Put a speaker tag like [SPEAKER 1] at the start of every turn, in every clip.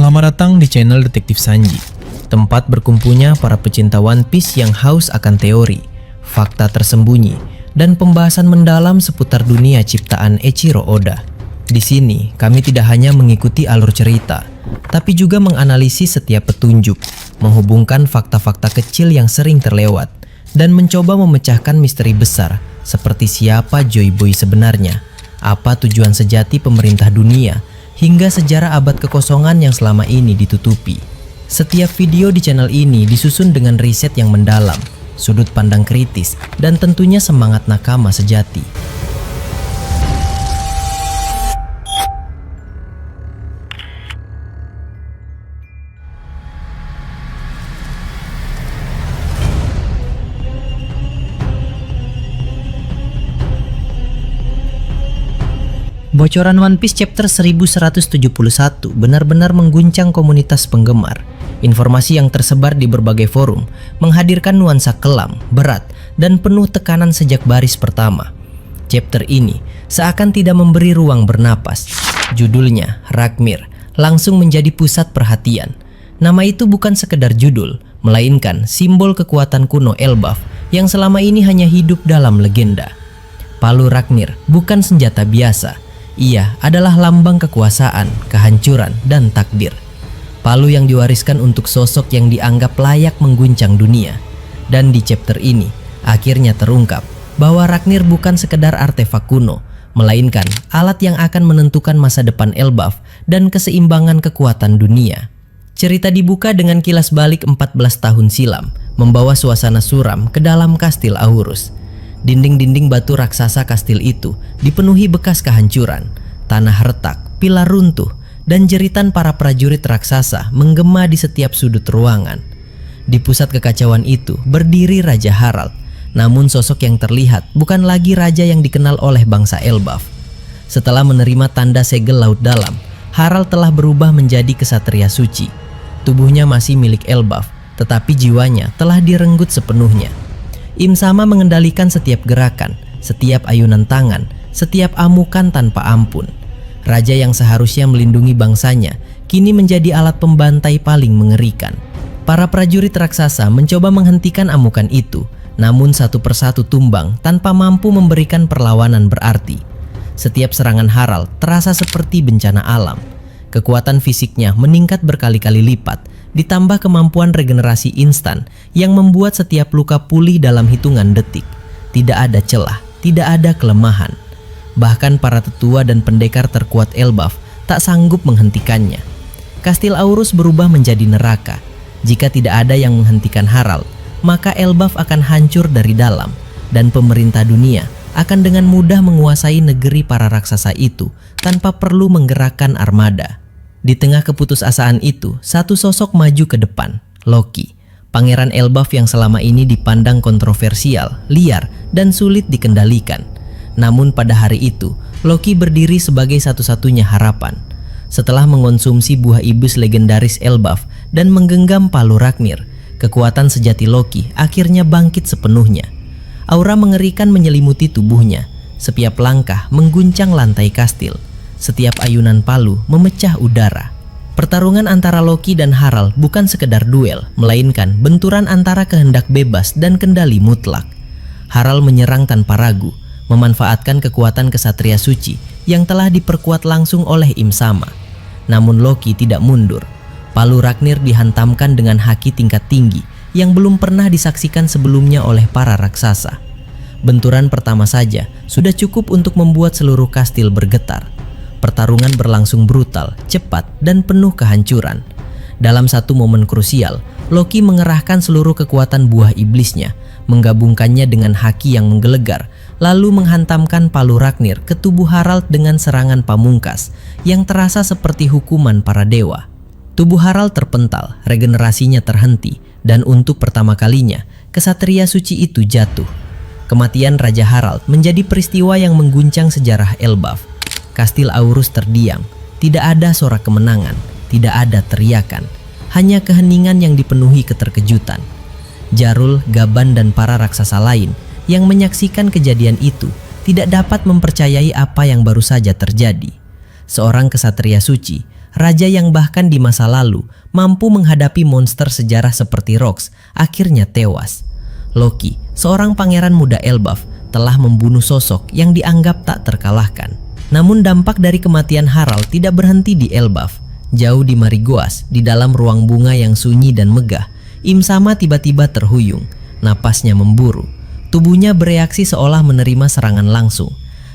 [SPEAKER 1] Selamat datang di channel Detektif Sanji, tempat berkumpulnya para pecinta One Piece yang haus akan teori, fakta tersembunyi, dan pembahasan mendalam seputar dunia ciptaan Eiichiro Oda. Di sini, kami tidak hanya mengikuti alur cerita, tapi juga menganalisis setiap petunjuk, menghubungkan fakta-fakta kecil yang sering terlewat, dan mencoba memecahkan misteri besar seperti siapa Joy Boy sebenarnya, apa tujuan sejati pemerintah dunia, hingga sejarah abad kekosongan yang selama ini ditutupi. Setiap video di channel ini disusun dengan riset yang mendalam, sudut pandang kritis, dan tentunya semangat nakama sejati. Bocoran One Piece chapter 1171 benar-benar mengguncang komunitas penggemar. Informasi yang tersebar di berbagai forum menghadirkan nuansa kelam, berat, dan penuh tekanan sejak baris pertama. Chapter ini seakan tidak memberi ruang bernapas. Judulnya, Ragmir, langsung menjadi pusat perhatian. Nama itu bukan sekedar judul, melainkan simbol kekuatan kuno Elbaf yang selama ini hanya hidup dalam legenda. Palu Ragmir bukan senjata biasa. Ia adalah lambang kekuasaan, kehancuran, dan takdir. Palu yang diwariskan untuk sosok yang dianggap layak mengguncang dunia. Dan di chapter ini, akhirnya terungkap bahwa Ragmir bukan sekedar artefak kuno, melainkan alat yang akan menentukan masa depan Elbaf dan keseimbangan kekuatan dunia. Cerita dibuka dengan kilas balik 14 tahun silam, membawa suasana suram ke dalam kastil Aurus. Dinding-dinding batu raksasa kastil itu dipenuhi bekas kehancuran, tanah retak, pilar runtuh, dan jeritan para prajurit raksasa menggema di setiap sudut ruangan. Di pusat kekacauan itu berdiri Raja Harald, namun sosok yang terlihat bukan lagi raja yang dikenal oleh bangsa Elbaf. Setelah menerima tanda segel laut dalam, Harald telah berubah menjadi kesatria suci. Tubuhnya masih milik Elbaf, tetapi jiwanya telah direnggut sepenuhnya. Im Sama mengendalikan setiap gerakan, setiap ayunan tangan, setiap amukan tanpa ampun. Raja yang seharusnya melindungi bangsanya kini menjadi alat pembantai paling mengerikan. Para prajurit raksasa mencoba menghentikan amukan itu, namun satu persatu tumbang tanpa mampu memberikan perlawanan berarti. Setiap serangan Harald terasa seperti bencana alam. Kekuatan fisiknya meningkat berkali-kali lipat, ditambah kemampuan regenerasi instan yang membuat setiap luka pulih dalam hitungan detik. Tidak ada celah, tidak ada kelemahan. Bahkan para tetua dan pendekar terkuat Elbaf tak sanggup menghentikannya. Kastil Aurus berubah menjadi neraka. Jika tidak ada yang menghentikan Harald, maka Elbaf akan hancur dari dalam, dan pemerintah dunia akan dengan mudah menguasai negeri para raksasa itu tanpa perlu menggerakkan armada. Di tengah keputusasaan itu, satu sosok maju ke depan, Loki, pangeran Elbaf yang selama ini dipandang kontroversial, liar, dan sulit dikendalikan. Namun pada hari itu, Loki berdiri sebagai satu-satunya harapan. Setelah mengonsumsi buah iblis legendaris Elbaf dan menggenggam palu Ragmir, kekuatan sejati Loki akhirnya bangkit sepenuhnya. Aura mengerikan menyelimuti tubuhnya, setiap langkah mengguncang lantai kastil. Setiap ayunan palu memecah udara. Pertarungan antara Loki dan Harald bukan sekedar duel, melainkan benturan antara kehendak bebas dan kendali mutlak. Harald menyerang tanpa ragu, memanfaatkan kekuatan kesatria suci yang telah diperkuat langsung oleh Im Sama. Namun Loki tidak mundur. Palu Ragmir dihantamkan dengan haki tingkat tinggi yang belum pernah disaksikan sebelumnya oleh para raksasa. Benturan pertama saja sudah cukup untuk membuat seluruh kastil bergetar. Pertarungan berlangsung brutal, cepat, dan penuh kehancuran. Dalam satu momen krusial, Loki mengerahkan seluruh kekuatan buah iblisnya, menggabungkannya dengan haki yang menggelegar, lalu menghantamkan palu Ragmir ke tubuh Harald dengan serangan pamungkas yang terasa seperti hukuman para dewa. Tubuh Harald terpental, regenerasinya terhenti, dan untuk pertama kalinya, kesatria suci itu jatuh. Kematian Raja Harald menjadi peristiwa yang mengguncang sejarah Elbaf. Kastil Aurus terdiam, tidak ada sorak kemenangan, tidak ada teriakan, hanya keheningan yang dipenuhi keterkejutan. Jarul, Gaban, dan para raksasa lain yang menyaksikan kejadian itu tidak dapat mempercayai apa yang baru saja terjadi. Seorang kesatria suci, raja yang bahkan di masa lalu mampu menghadapi monster sejarah seperti Rox, akhirnya tewas. Loki, seorang pangeran muda Elbaf, telah membunuh sosok yang dianggap tak terkalahkan. Namun dampak dari kematian Harald tidak berhenti di Elbaf. Jauh di Marigoas, di dalam ruang bunga yang sunyi dan megah, Imsama tiba-tiba terhuyung. Napasnya memburu. Tubuhnya bereaksi seolah menerima serangan langsung.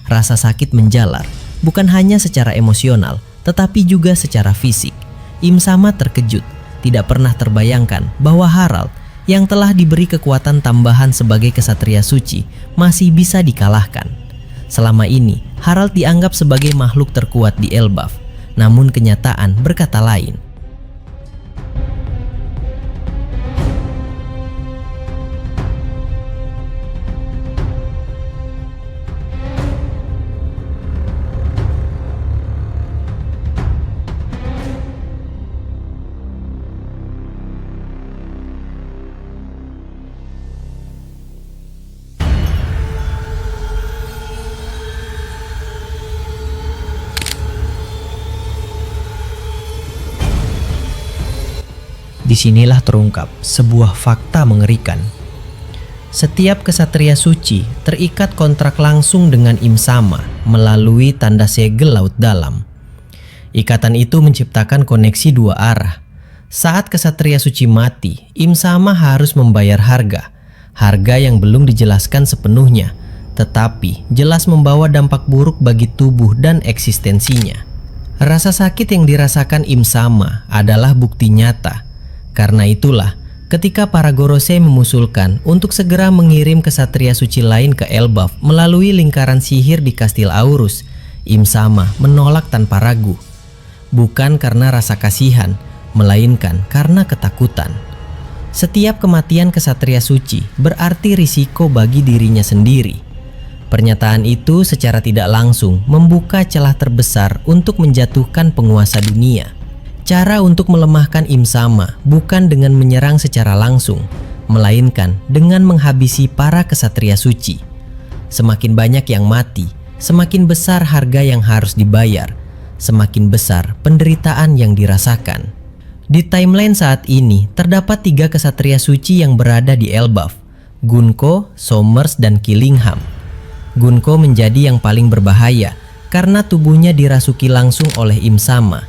[SPEAKER 1] Rasa sakit menjalar, bukan hanya secara emosional, tetapi juga secara fisik. Imsama terkejut, tidak pernah terbayangkan bahwa Harald yang telah diberi kekuatan tambahan sebagai kesatria suci masih bisa dikalahkan. Selama ini, Harald dianggap sebagai makhluk terkuat di Elbaf, namun kenyataan berkata lain. Disinilah terungkap sebuah fakta mengerikan. Setiap kesatria suci terikat kontrak langsung dengan Imsama melalui tanda segel laut dalam. Ikatan itu menciptakan koneksi dua arah. Saat kesatria suci mati, Imsama harus membayar harga yang belum dijelaskan sepenuhnya, tetapi jelas membawa dampak buruk bagi tubuh dan eksistensinya. Rasa sakit yang dirasakan Imsama adalah bukti nyata. Karena itulah, ketika para Gorosei mengusulkan untuk segera mengirim kesatria suci lain ke Elbaf melalui lingkaran sihir di Kastil Aurus, Imsama menolak tanpa ragu. Bukan karena rasa kasihan, melainkan karena ketakutan. Setiap kematian kesatria suci berarti risiko bagi dirinya sendiri. Pernyataan itu secara tidak langsung membuka celah terbesar untuk menjatuhkan penguasa dunia. Cara untuk melemahkan Imsama bukan dengan menyerang secara langsung, melainkan dengan menghabisi para kesatria suci. Semakin banyak yang mati, semakin besar harga yang harus dibayar, semakin besar penderitaan yang dirasakan. Di timeline saat ini terdapat 3 kesatria suci yang berada di Elbaf, Gunko, Somers, dan Killingham. Gunko menjadi yang paling berbahaya karena tubuhnya dirasuki langsung oleh Imsama.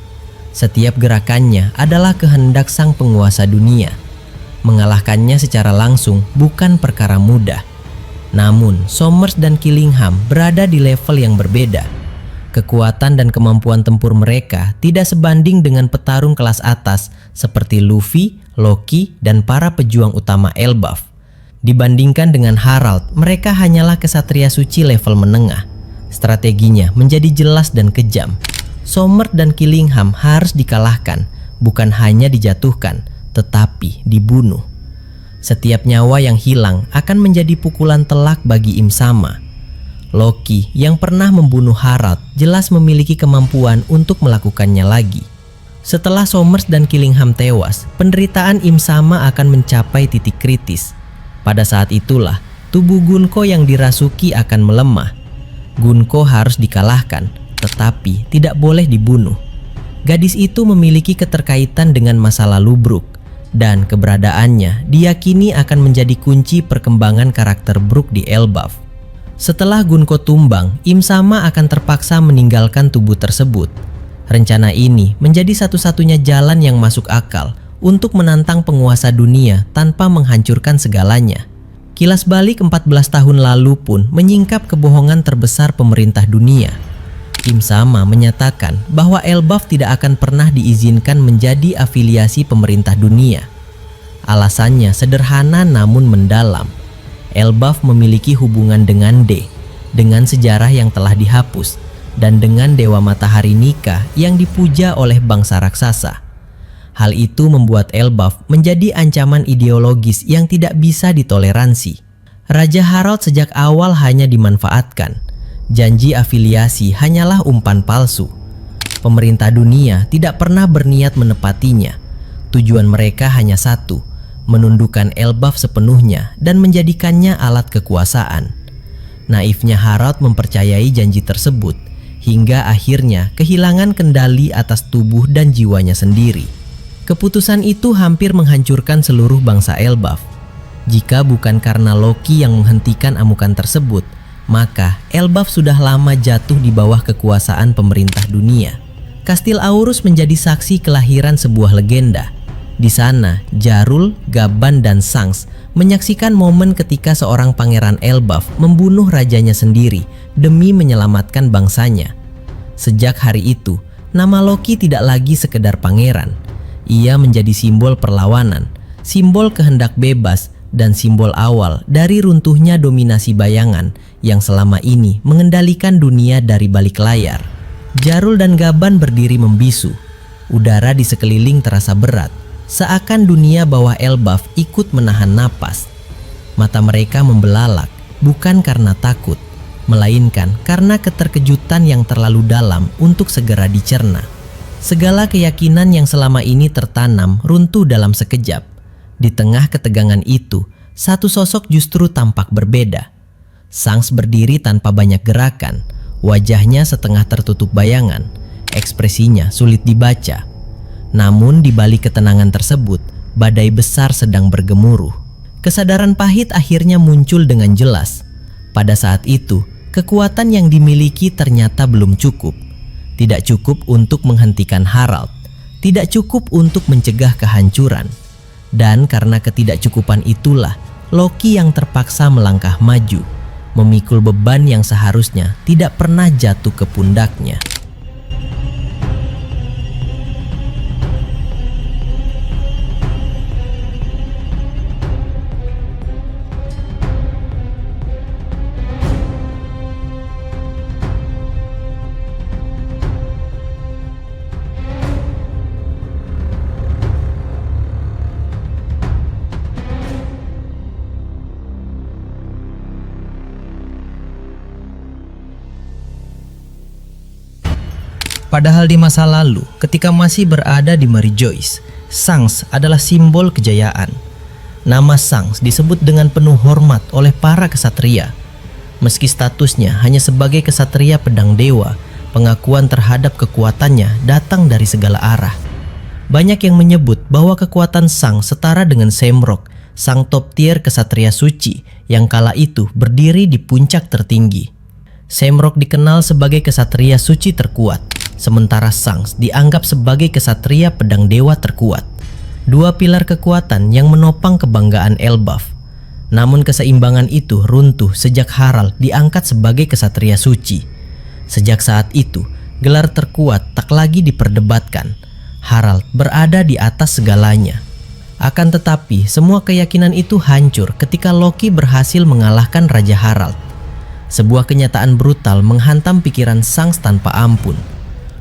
[SPEAKER 1] Setiap gerakannya adalah kehendak sang penguasa dunia. Mengalahkannya secara langsung bukan perkara mudah. Namun, Somers dan Killingham berada di level yang berbeda. Kekuatan dan kemampuan tempur mereka tidak sebanding dengan petarung kelas atas seperti Luffy, Loki, dan para pejuang utama Elbaf. Dibandingkan dengan Harald, mereka hanyalah kesatria suci level menengah. Strateginya menjadi jelas dan kejam. Somers dan Killingham harus dikalahkan, bukan hanya dijatuhkan, tetapi dibunuh. Setiap nyawa yang hilang akan menjadi pukulan telak bagi Imsama. Loki yang pernah membunuh Harald jelas memiliki kemampuan untuk melakukannya lagi. Setelah Somers dan Killingham tewas, penderitaan Imsama akan mencapai titik kritis. Pada saat itulah, tubuh Gunko yang dirasuki akan melemah. Gunko harus dikalahkan, tetapi tidak boleh dibunuh. Gadis itu memiliki keterkaitan dengan masa lalu Brook, dan keberadaannya diyakini akan menjadi kunci perkembangan karakter Brook di Elbaf. Setelah Gunko tumbang, Imsama akan terpaksa meninggalkan tubuh tersebut. Rencana ini menjadi satu-satunya jalan yang masuk akal untuk menantang penguasa dunia tanpa menghancurkan segalanya. Kilas balik 14 tahun lalu pun menyingkap kebohongan terbesar pemerintah dunia. Imsama menyatakan bahwa Elbaf tidak akan pernah diizinkan menjadi afiliasi pemerintah dunia. Alasannya sederhana namun mendalam. Elbaf memiliki hubungan dengan dengan sejarah yang telah dihapus, dan dengan Dewa Matahari Nika yang dipuja oleh bangsa raksasa. Hal itu membuat Elbaf menjadi ancaman ideologis yang tidak bisa ditoleransi. Raja Harald sejak awal hanya dimanfaatkan. Janji afiliasi hanyalah umpan palsu. Pemerintah dunia tidak pernah berniat menepatinya. Tujuan mereka hanya satu, menundukkan Elbaf sepenuhnya dan menjadikannya alat kekuasaan. Naifnya Harald mempercayai janji tersebut, hingga akhirnya kehilangan kendali atas tubuh dan jiwanya sendiri. Keputusan itu hampir menghancurkan seluruh bangsa Elbaf. Jika bukan karena Loki yang menghentikan amukan tersebut, maka Elbaf sudah lama jatuh di bawah kekuasaan pemerintah dunia. Kastil Aurus menjadi saksi kelahiran sebuah legenda. Di sana, Jarul, Gaban, dan Sangs menyaksikan momen ketika seorang pangeran Elbaf membunuh rajanya sendiri demi menyelamatkan bangsanya. Sejak hari itu, nama Loki tidak lagi sekedar pangeran. Ia menjadi simbol perlawanan, simbol kehendak bebas, dan simbol awal dari runtuhnya dominasi bayangan yang selama ini mengendalikan dunia dari balik layar. Jarul dan Gaban berdiri membisu. Udara di sekeliling terasa berat, seakan dunia bawah Elbaf ikut menahan napas. Mata mereka membelalak, bukan karena takut, melainkan karena keterkejutan yang terlalu dalam untuk segera dicerna. Segala keyakinan yang selama ini tertanam runtuh dalam sekejap. Di tengah ketegangan itu, satu sosok justru tampak berbeda. Sangs berdiri tanpa banyak gerakan, wajahnya setengah tertutup bayangan, ekspresinya sulit dibaca. Namun di balik ketenangan tersebut, badai besar sedang bergemuruh. Kesadaran pahit akhirnya muncul dengan jelas. Pada saat itu, kekuatan yang dimiliki ternyata belum cukup. Tidak cukup untuk menghentikan Harald, tidak cukup untuk mencegah kehancuran. Dan karena ketidakcukupan itulah, Loki yang terpaksa melangkah maju, memikul beban yang seharusnya tidak pernah jatuh ke pundaknya. Padahal di masa lalu, ketika masih berada di Merijois, Sangs adalah simbol kejayaan. Nama Sangs disebut dengan penuh hormat oleh para kesatria. Meski statusnya hanya sebagai kesatria pedang dewa, pengakuan terhadap kekuatannya datang dari segala arah. Banyak yang menyebut bahwa kekuatan Sangs setara dengan Semrok, sang top tier kesatria suci yang kala itu berdiri di puncak tertinggi. Semrok dikenal sebagai kesatria suci terkuat, sementara Sangs dianggap sebagai kesatria pedang dewa terkuat. Dua pilar kekuatan yang menopang kebanggaan Elbaf. Namun keseimbangan itu runtuh sejak Harald diangkat sebagai kesatria suci. Sejak saat itu, gelar terkuat tak lagi diperdebatkan. Harald berada di atas segalanya. Akan tetapi, semua keyakinan itu hancur ketika Loki berhasil mengalahkan Raja Harald. Sebuah kenyataan brutal menghantam pikiran Sangs tanpa ampun.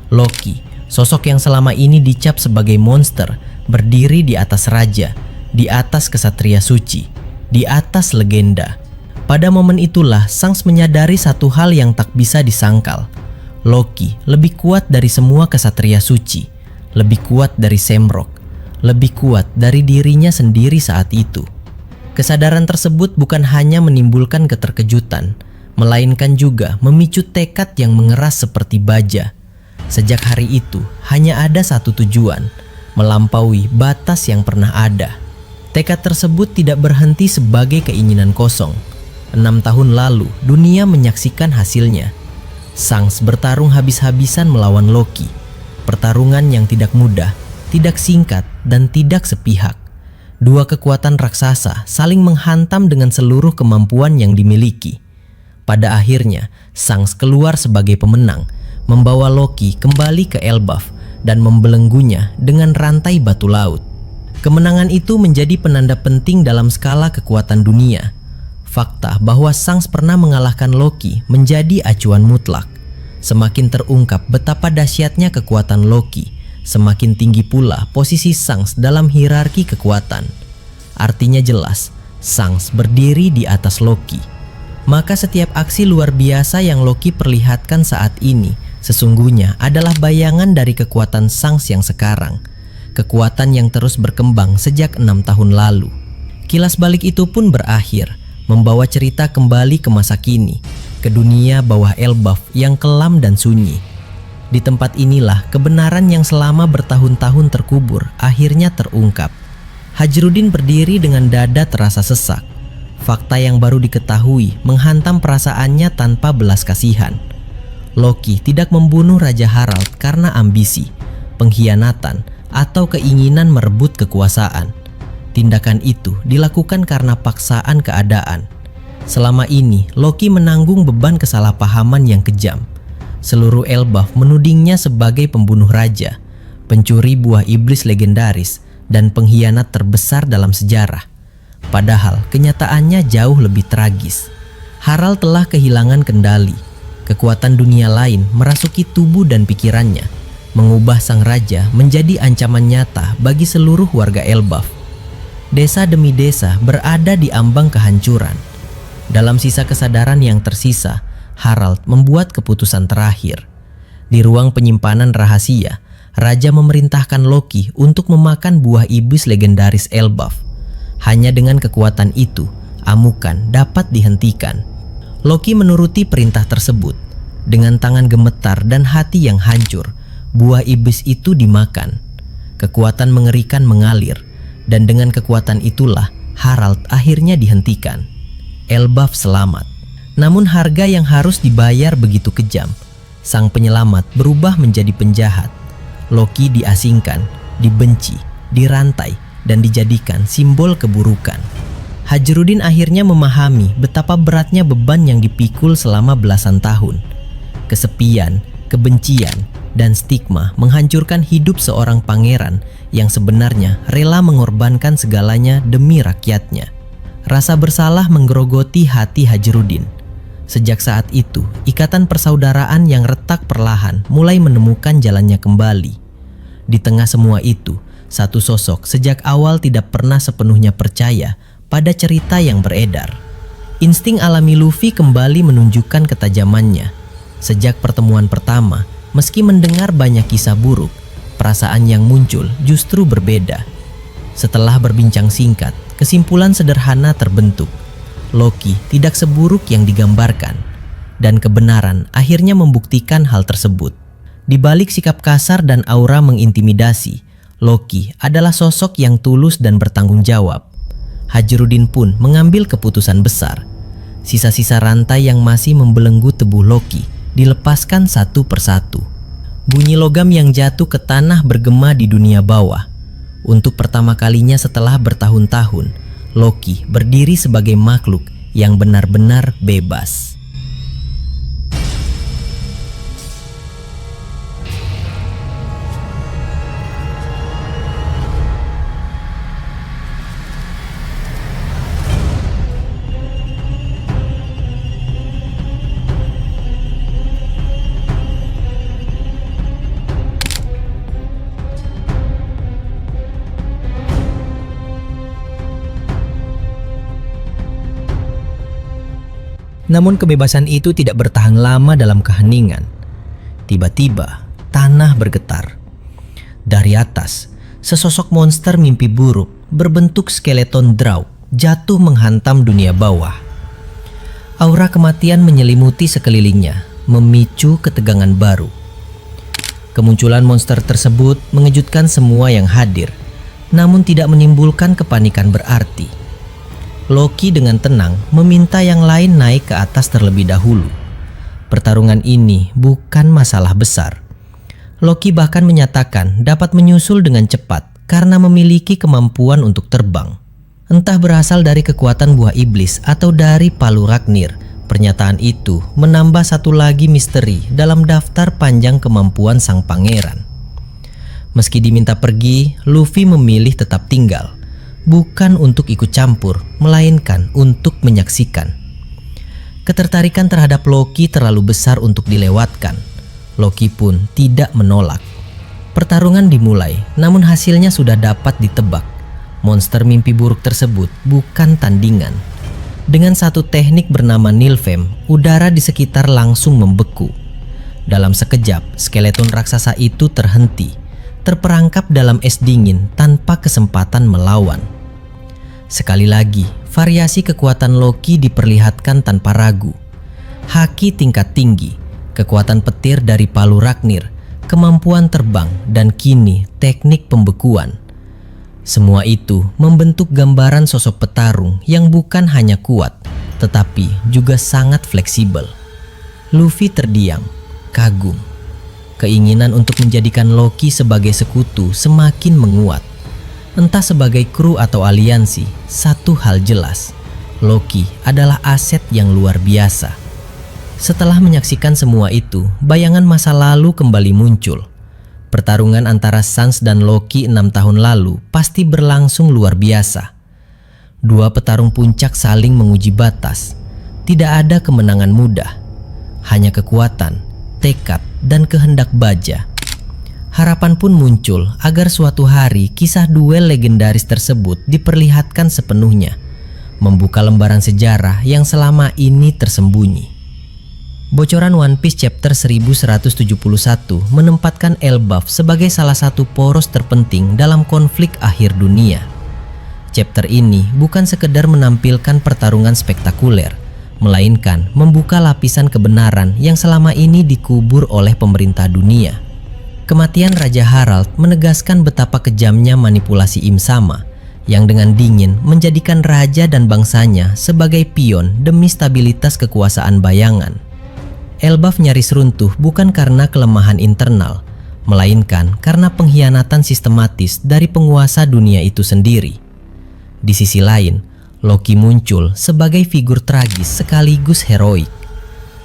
[SPEAKER 1] Loki, sosok yang selama ini dicap sebagai monster, berdiri di atas raja, di atas kesatria suci, di atas legenda. Pada momen itulah Sangs menyadari satu hal yang tak bisa disangkal. Loki lebih kuat dari semua kesatria suci, lebih kuat dari Semrok, lebih kuat dari dirinya sendiri saat itu. Kesadaran tersebut bukan hanya menimbulkan keterkejutan, melainkan juga memicu tekad yang mengeras seperti baja. Sejak hari itu, hanya ada satu tujuan, melampaui batas yang pernah ada. Tekad tersebut tidak berhenti sebagai keinginan kosong. 6 tahun lalu, dunia menyaksikan hasilnya. Sangs bertarung habis-habisan melawan Loki. Pertarungan yang tidak mudah, tidak singkat, dan tidak sepihak. Dua kekuatan raksasa saling menghantam dengan seluruh kemampuan yang dimiliki. Pada akhirnya, Sangs keluar sebagai pemenang, membawa Loki kembali ke Elbaf dan membelenggunya dengan rantai batu laut. Kemenangan itu menjadi penanda penting dalam skala kekuatan dunia. Fakta bahwa Sangs pernah mengalahkan Loki menjadi acuan mutlak. Semakin terungkap betapa dahsyatnya kekuatan Loki, semakin tinggi pula posisi Sangs dalam hierarki kekuatan. Artinya jelas, Sangs berdiri di atas Loki. Maka setiap aksi luar biasa yang Loki perlihatkan saat ini sesungguhnya adalah bayangan dari kekuatan Sangs yang sekarang. Kekuatan yang terus berkembang sejak 6 tahun lalu. Kilas balik itu pun berakhir, membawa cerita kembali ke masa kini. ke dunia bawah Elbaf yang kelam dan sunyi. Di tempat inilah kebenaran yang selama bertahun-tahun terkubur akhirnya terungkap. Hajrudin berdiri dengan dada terasa sesak. Fakta yang baru diketahui menghantam perasaannya tanpa belas kasihan. Loki tidak membunuh Raja Harald karena ambisi, pengkhianatan, atau keinginan merebut kekuasaan. Tindakan itu dilakukan karena paksaan keadaan. Selama ini, Loki menanggung beban kesalahpahaman yang kejam. Seluruh Elbaf menudingnya sebagai pembunuh raja, pencuri buah iblis legendaris, dan pengkhianat terbesar dalam sejarah. Padahal kenyataannya jauh lebih tragis. Harald telah kehilangan kendali. Kekuatan dunia lain merasuki tubuh dan pikirannya, mengubah sang raja menjadi ancaman nyata bagi seluruh warga Elbaf. Desa demi desa berada di ambang kehancuran. Dalam sisa kesadaran yang tersisa, Harald membuat keputusan terakhir. Di ruang penyimpanan rahasia, Raja memerintahkan Loki untuk memakan buah iblis legendaris Elbaf. Hanya dengan kekuatan itu, amukan dapat dihentikan. Loki menuruti perintah tersebut. Dengan tangan gemetar dan hati yang hancur, buah iblis itu dimakan. Kekuatan mengerikan mengalir, dan dengan kekuatan itulah Harald akhirnya dihentikan. Elbaf selamat. Namun harga yang harus dibayar begitu kejam. Sang penyelamat berubah menjadi penjahat. Loki diasingkan, dibenci, dirantai, dan dijadikan simbol keburukan. Hajrudin akhirnya memahami betapa beratnya beban yang dipikul selama belasan tahun. Kesepian, kebencian, dan stigma menghancurkan hidup seorang pangeran yang sebenarnya rela mengorbankan segalanya demi rakyatnya. Rasa bersalah menggerogoti hati Hajrudin. Sejak saat itu, ikatan persaudaraan yang retak perlahan mulai menemukan jalannya kembali. Di tengah semua itu, satu sosok sejak awal tidak pernah sepenuhnya percaya pada cerita yang beredar. Insting alami Luffy kembali menunjukkan ketajamannya. Sejak pertemuan pertama, meski mendengar banyak kisah buruk, perasaan yang muncul justru berbeda. Setelah berbincang singkat, kesimpulan sederhana terbentuk. Loki tidak seburuk yang digambarkan, dan kebenaran akhirnya membuktikan hal tersebut. Di balik sikap kasar dan aura mengintimidasi, Loki adalah sosok yang tulus dan bertanggung jawab. Hajrudin pun mengambil keputusan besar. Sisa-sisa rantai yang masih membelenggu tubuh Loki dilepaskan satu persatu. Bunyi logam yang jatuh ke tanah bergema di dunia bawah. Untuk pertama kalinya setelah bertahun-tahun, Loki berdiri sebagai makhluk yang benar-benar bebas. Namun kebebasan itu tidak bertahan lama dalam keheningan. Tiba-tiba, tanah bergetar. Dari atas, sesosok monster mimpi buruk berbentuk skeleton Draug jatuh menghantam dunia bawah. Aura kematian menyelimuti sekelilingnya, memicu ketegangan baru. Kemunculan monster tersebut mengejutkan semua yang hadir, namun tidak menimbulkan kepanikan berarti. Loki dengan tenang meminta yang lain naik ke atas terlebih dahulu. Pertarungan ini bukan masalah besar. Loki bahkan menyatakan dapat menyusul dengan cepat karena memiliki kemampuan untuk terbang. Entah berasal dari kekuatan buah iblis atau dari palu Ragnir, pernyataan itu menambah satu lagi misteri dalam daftar panjang kemampuan sang pangeran. Meski diminta pergi, Luffy memilih tetap tinggal. Bukan untuk ikut campur, melainkan untuk menyaksikan. Ketertarikan terhadap Loki terlalu besar untuk dilewatkan. Loki pun tidak menolak. Pertarungan dimulai, namun hasilnya sudah dapat ditebak. Monster mimpi buruk tersebut bukan tandingan. Dengan satu teknik bernama Nilfheim, udara di sekitar langsung membeku. Dalam sekejap, skeleton raksasa itu terhenti, terperangkap dalam es dingin tanpa kesempatan melawan. Sekali lagi, variasi kekuatan Loki diperlihatkan tanpa ragu. haki tingkat tinggi, kekuatan petir dari palu Ragnir, kemampuan terbang, dan kini teknik pembekuan. Semua itu membentuk gambaran sosok petarung yang bukan hanya kuat, tetapi juga sangat fleksibel. Luffy terdiam, kagum. Keinginan untuk menjadikan Loki sebagai sekutu semakin menguat. Entah sebagai kru atau aliansi, satu hal jelas, Loki adalah aset yang luar biasa. Setelah menyaksikan semua itu, bayangan masa lalu kembali muncul. Pertarungan antara Sans dan Loki 6 tahun lalu pasti berlangsung luar biasa. Dua petarung puncak saling menguji batas. Tidak ada kemenangan mudah, hanya kekuatan, tekad, dan kehendak baja. Harapan pun muncul agar suatu hari kisah duel legendaris tersebut diperlihatkan sepenuhnya, membuka lembaran sejarah yang selama ini tersembunyi. Bocoran One Piece chapter 1171 menempatkan Elbaf sebagai salah satu poros terpenting dalam konflik akhir dunia. Chapter ini bukan sekedar menampilkan pertarungan spektakuler, melainkan membuka lapisan kebenaran yang selama ini dikubur oleh pemerintah dunia. Kematian Raja Harald menegaskan betapa kejamnya manipulasi Im Sama, yang dengan dingin menjadikan raja dan bangsanya sebagai pion demi stabilitas kekuasaan bayangan. Elbaf nyaris runtuh bukan karena kelemahan internal, melainkan karena pengkhianatan sistematis dari penguasa dunia itu sendiri. Di sisi lain, Loki muncul sebagai figur tragis sekaligus heroik.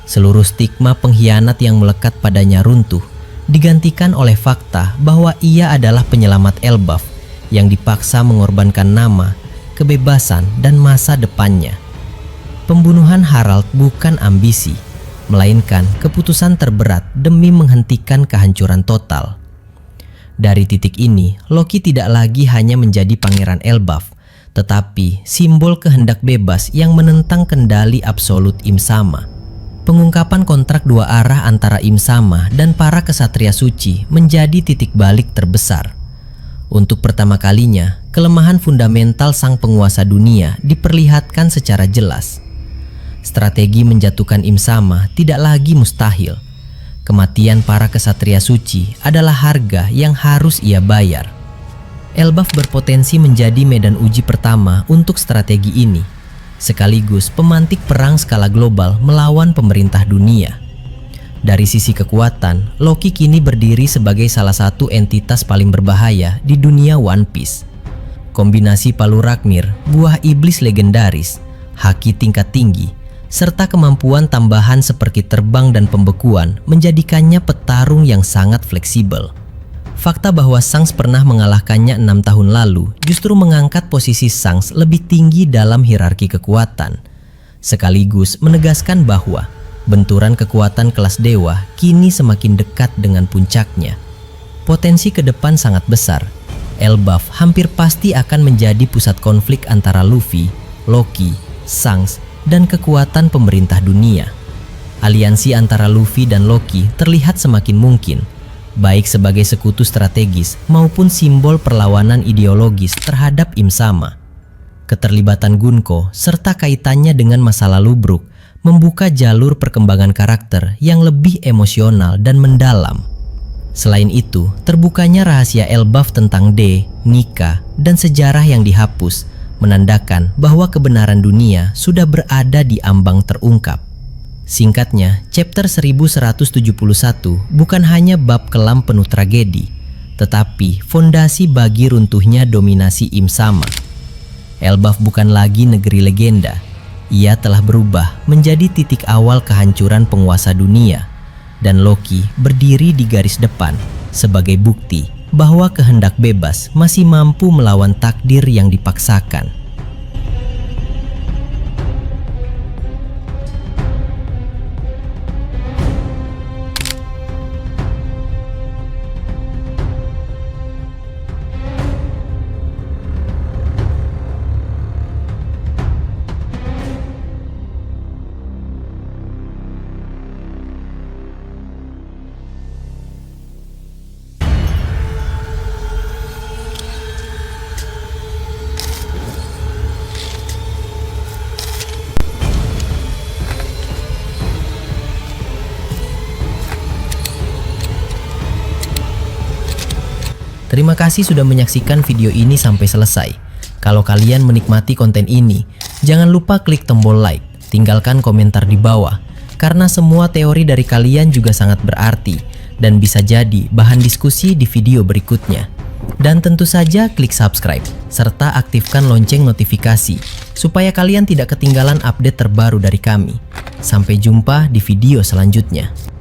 [SPEAKER 1] Seluruh stigma pengkhianat yang melekat padanya runtuh, digantikan oleh fakta bahwa ia adalah penyelamat Elbaf yang dipaksa mengorbankan nama, kebebasan, dan masa depannya. Pembunuhan Harald bukan ambisi, melainkan keputusan terberat demi menghentikan kehancuran total. Dari titik ini, Loki tidak lagi hanya menjadi pangeran Elbaf, tetapi simbol kehendak bebas yang menentang kendali absolut Im Sama. Pengungkapan kontrak dua arah antara Im Sama dan para kesatria suci menjadi titik balik terbesar. Untuk pertama kalinya, kelemahan fundamental sang penguasa dunia diperlihatkan secara jelas. Strategi menjatuhkan Im Sama tidak lagi mustahil. Kematian para kesatria suci adalah harga yang harus ia bayar. Elbaf berpotensi menjadi medan uji pertama untuk strategi ini, sekaligus pemantik perang skala global melawan pemerintah dunia. Dari sisi kekuatan, Loki kini berdiri sebagai salah satu entitas paling berbahaya di dunia One Piece. Kombinasi palu Ragnir, buah iblis legendaris, haki tingkat tinggi, serta kemampuan tambahan seperti terbang dan pembekuan menjadikannya petarung yang sangat fleksibel. Fakta bahwa Shanks pernah mengalahkannya 6 tahun lalu justru mengangkat posisi Shanks lebih tinggi dalam hierarki kekuatan, sekaligus menegaskan bahwa benturan kekuatan kelas dewa kini semakin dekat dengan puncaknya. Potensi ke depan sangat besar. Elbaf hampir pasti akan menjadi pusat konflik antara Luffy, Loki, Shanks, dan kekuatan pemerintah dunia. Aliansi antara Luffy dan Loki terlihat semakin mungkin, baik sebagai sekutu strategis maupun simbol perlawanan ideologis terhadap Im Sama. Keterlibatan Gunko serta kaitannya dengan masa lalu Brook membuka jalur perkembangan karakter yang lebih emosional dan mendalam. Selain itu, terbukanya rahasia Elbaf tentang D, Nika, dan sejarah yang dihapus menandakan bahwa kebenaran dunia sudah berada di ambang terungkap. Singkatnya, chapter 1171 bukan hanya bab kelam penuh tragedi, tetapi fondasi bagi runtuhnya dominasi Im Sama. Elbaf bukan lagi negeri legenda. Ia telah berubah menjadi titik awal kehancuran penguasa dunia, dan Loki berdiri di garis depan sebagai bukti bahwa kehendak bebas masih mampu melawan takdir yang dipaksakan. Terima kasih sudah menyaksikan video ini sampai selesai. Kalau kalian menikmati konten ini, jangan lupa klik tombol like, tinggalkan komentar di bawah, karena semua teori dari kalian juga sangat berarti dan bisa jadi bahan diskusi di video berikutnya. Dan tentu saja klik subscribe, serta aktifkan lonceng notifikasi, supaya kalian tidak ketinggalan update terbaru dari kami. Sampai jumpa di video selanjutnya.